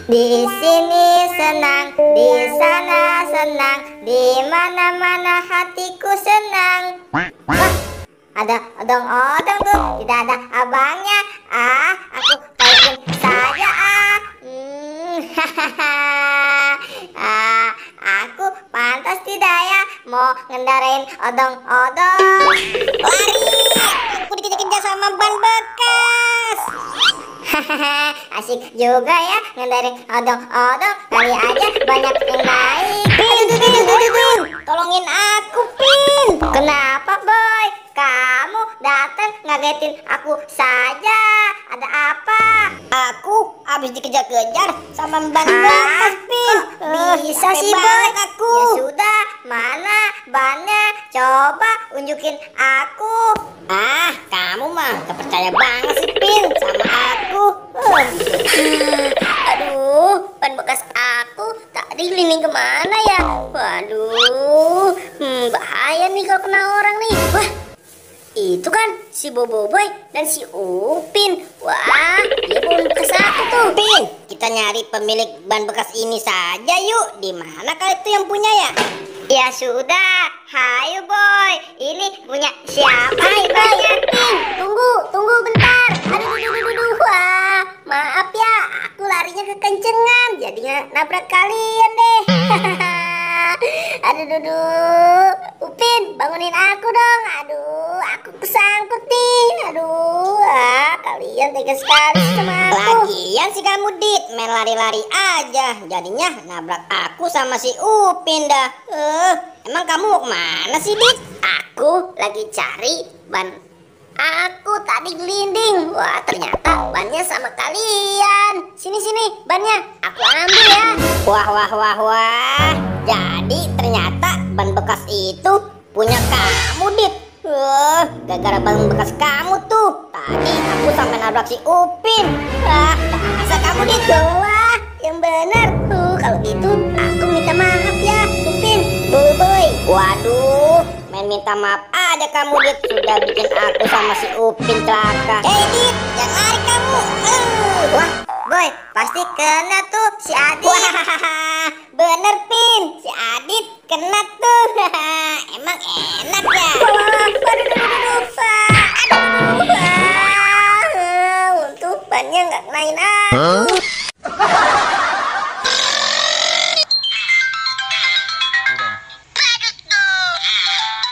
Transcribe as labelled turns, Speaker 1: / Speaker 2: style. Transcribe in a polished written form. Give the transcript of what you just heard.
Speaker 1: Di sini senang, di sana senang, di mana-mana hatiku senang. Wah, ada odong-odong tuh, tidak ada abangnya. Aku tolongin saja. Aku pantas tidak ya mau ngendarain odong-odong. Lari, aku dikejar-kejar sama ban bekas. Asik juga ya ngendarin odong-odong. Kali aja banyak yang naik. Pin, tolongin aku, Pin. Kenapa, Boy? Kamu datang ngagetin aku saja. Ada apa?
Speaker 2: Aku habis dikejar-kejar sama ban bekas, Pin.
Speaker 1: Bisa sih, Boy. Aku. Ya sudah, mana bannya? Coba unjukin aku.
Speaker 2: Kamu mah gak percaya banget sih, Pin, sama aku.
Speaker 1: Aduh, ban bekas aku tadi keliling kemana ya? Waduh, bahaya nih kalau kena orang nih. Wah, itu kan si Boboiboy dan si Upin. Wah, dia ban bekas aku tuh.
Speaker 2: Pin, kita nyari pemilik ban bekas ini saja yuk. Di mana kah itu yang punya ya?
Speaker 1: Ya sudah, hayo Boy. Ini punya siapa? Hai Boy, tunggu bentar. Aduh. Wah, maaf ya, aku larinya kekencengan, jadinya nabrak kalian deh. Aduh, Upin, bangunin aku dong. Aduh, aku kesangkut nih. Aduh, kalian tega sekali sama aku.
Speaker 2: Lagian sih kamu, Dit, main lari-lari aja, jadinya nabrak aku sama si Upin dah. Emang kamu mau kemana sih, Dit?
Speaker 1: Aku lagi cari ban. Aku tadi gelinding. Wah, ternyata bannya sama kalian. Sini bannya. Aku ambil ya.
Speaker 2: Wah. Jadi ternyata ban bekas itu punya kamu, Dit. Gara-gara ban bekas kamu tuh tadi aku sampai nabrak si Upin. Dasar kamu, Dit.
Speaker 1: Wah, yang benar. Kalau gitu aku minta maaf ya, Upin, Boboiboy.
Speaker 2: Waduh, main minta maaf aja kamu, Dit. Sudah bikin aku sama si Upin celaka.
Speaker 1: Dit, jangan lari kamu. Wah, Boy, pasti kena tuh si Adit.
Speaker 2: Wah, bener, Pin, si Adit kena tuh. Emang enak ya?
Speaker 1: Waduh,